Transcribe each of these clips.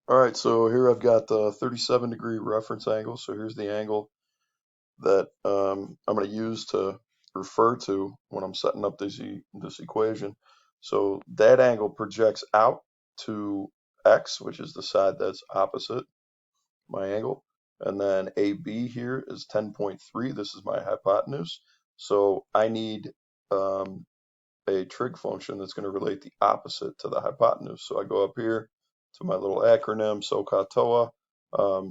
Alright, so here I've got the 37-degree reference angle. So here's the angle that I'm going to use to refer to when I'm setting up this equation. So that angle projects out to x, which is the side that's opposite my angle. And then AB here is 10.3. This is my hypotenuse. So I need a trig function that's going to relate the opposite to the hypotenuse. So I go up here to my little acronym, SOHCAHTOA.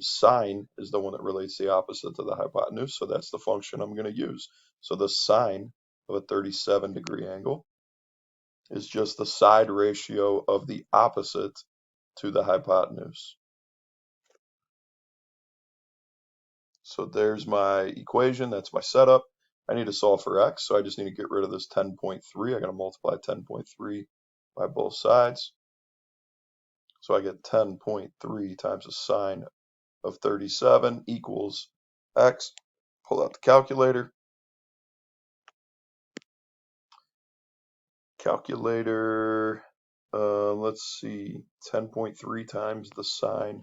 Sine is the one that relates the opposite to the hypotenuse, so that's the function I'm going to use. So the sine of a 37-degree angle is just the side ratio of the opposite to the hypotenuse. So there's my equation, that's my setup. I need to solve for x, so I just need to get rid of this 10.3. I got to multiply 10.3 by both sides. So I get 10.3 times the sine of 37 equals x. Pull out the calculator. Let's see, 10.3 times the sine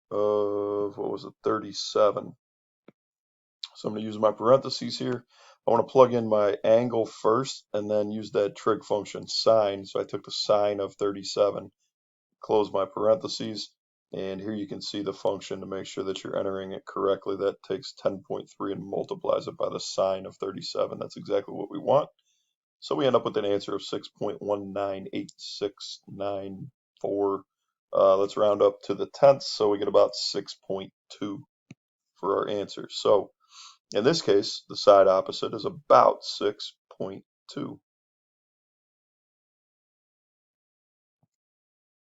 of, what was it, 37. So I'm going to use my parentheses here. I want to plug in my angle first and then use that trig function sine. So I took the sine of 37, close my parentheses, and here you can see the function to make sure that you're entering it correctly. That takes 10.3 and multiplies it by the sine of 37. That's exactly what we want. So we end up with an answer of 6.19869. Let's round up to the tenths, so we get about 6.2 for our answer. So in this case, the side opposite is about 6.2.